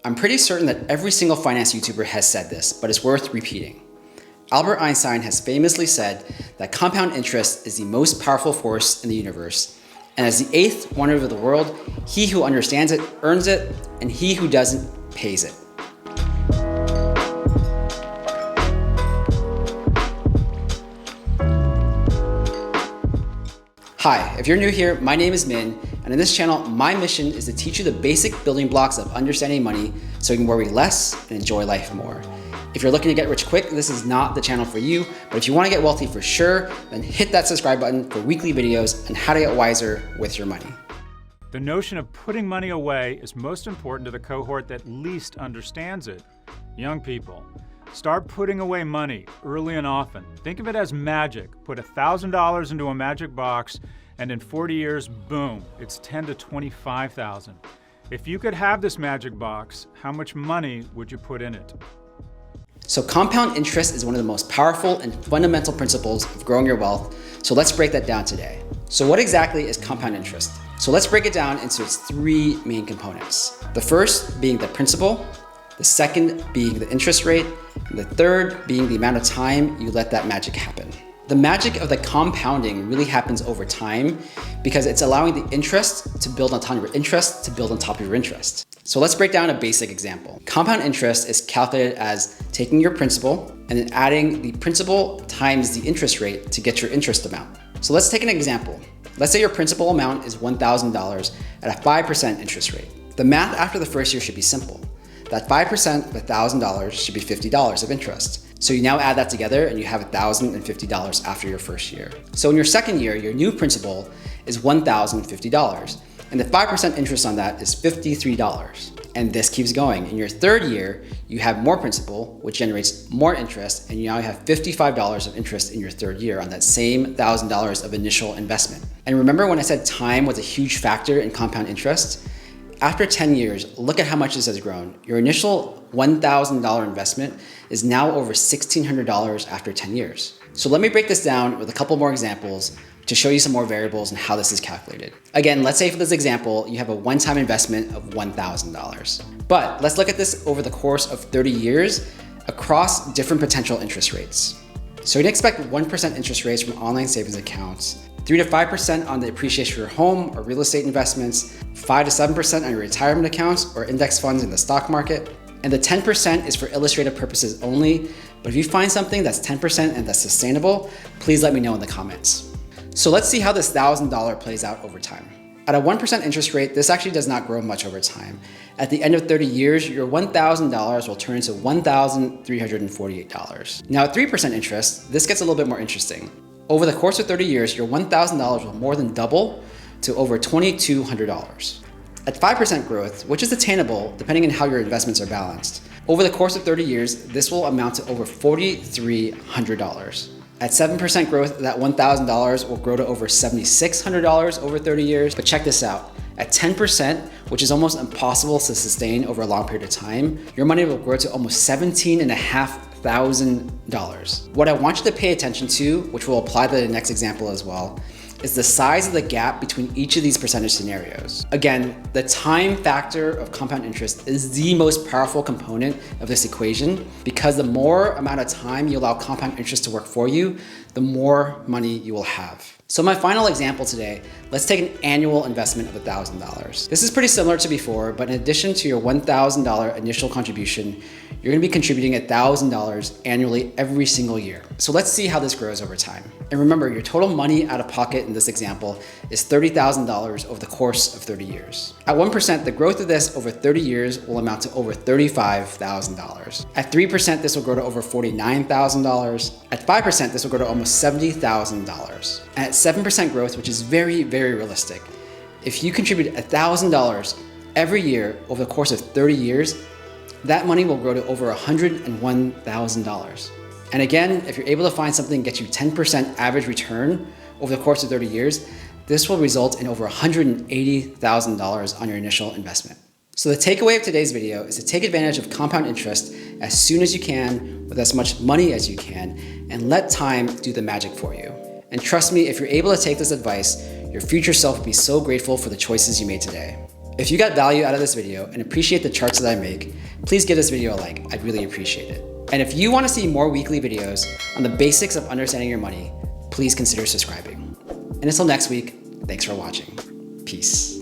I'm pretty certain that every single finance YouTuber has said this, but it's worth repeating. Albert Einstein has famously said that compound interest is the most powerful force in the universe, and as the eighth wonder of the world, he who understands it earns it, and he who doesn't pays it. Hi, if you're new here, my name is Min, and in this channel, my mission is to teach you the basic building blocks of understanding money so you can worry less and enjoy life more. If you're looking to get rich quick, this is not the channel for you, but if you want to get wealthy for sure, then hit that subscribe button for weekly videos on how to get wiser with your money. The notion of putting money away is most important to the cohort that least understands it, young people. Start putting away money early and often. Think of it as magic. Put $1,000 into a magic box, and in 40 years, boom, it's $10,000 to $25,000. If you could have this magic box, how much money would you put in it? So compound interest is one of the most powerful and fundamental principles of growing your wealth. So let's break that down today. So what exactly is compound interest? So let's break it down into its three main components. The first being the principal, the second being the interest rate, and the third being the amount of time you let that magic happen. The magic of the compounding really happens over time because it's allowing the interest to build on top of your interest to build on top of your interest. So let's break down a basic example. Compound interest is calculated as taking your principal and then adding the principal times the interest rate to get your interest amount. So let's take an example. Let's say your principal amount is $1,000 at a 5% interest rate. The math after the first year should be simple. That 5% of $1,000 should be $50 of interest. So you now add that together and you have $1,050 after your first year. So in your second year, your new principal is $1,050. And the 5% interest on that is $53. And this keeps going. In your third year, you have more principal, which generates more interest, and you now have $55 of interest in your third year on that same $1,000 of initial investment. And remember when I said time was a huge factor in compound interest? After 10 years, look at how much this has grown. Your initial $1,000 investment is now over $1,600 after 10 years. So let me break this down with a couple more examples to show you some more variables and how this is calculated. Again, let's say for this example, you have a one-time investment of $1,000. But let's look at this over the course of 30 years across different potential interest rates. So you can expect 1% interest rates from online savings accounts, 3 to 5% on the appreciation of your home or real estate investments, 5 to 7% on your retirement accounts or index funds in the stock market. And the 10% is for illustrative purposes only, but if you find something that's 10% and that's sustainable, please let me know in the comments. So let's see how this $1,000 plays out over time. At a 1% interest rate, this actually does not grow much over time. At the end of 30 years, your $1,000 will turn into $1,348. Now at 3% interest, this gets a little bit more interesting. Over the course of 30 years, your $1,000 will more than double to over $2,200. At 5% growth, which is attainable depending on how your investments are balanced, over the course of 30 years, this will amount to over $4,300. At 7% growth, that $1,000 will grow to over $7,600 over 30 years. But check this out. At 10%, which is almost impossible to sustain over a long period of time, your money will grow to almost $17,500. What I want you to pay attention to, which will apply to the next example as well, is the size of the gap between each of these percentage scenarios. Again, the time factor of compound interest is the most powerful component of this equation because the more amount of time you allow compound interest to work for you, the more money you will have. So my final example today, let's take an annual investment of $1,000. This is pretty similar to before, but in addition to your $1,000 initial contribution, you're gonna be contributing $1,000 annually every single year. So let's see how this grows over time. And remember, your total money out of pocket in this example is $30,000 over the course of 30 years. At 1%, the growth of this over 30 years will amount to over $35,000. At 3%, this will grow to over $49,000. At 5%, this will grow to almost $70,000. And at 7% growth, which is very, very realistic, if you contribute $1,000 every year over the course of 30 years, that money will grow to over $101,000. And again, if you're able to find something that gets you 10% average return over the course of 30 years, this will result in over $180,000 on your initial investment. So the takeaway of today's video is to take advantage of compound interest as soon as you can with as much money as you can and let time do the magic for you. And trust me, if you're able to take this advice, your future self will be so grateful for the choices you made today. If you got value out of this video and appreciate the charts that I make, please give this video a like. I'd really appreciate it. And if you want to see more weekly videos on the basics of understanding your money, please consider subscribing. And until next week, thanks for watching. Peace.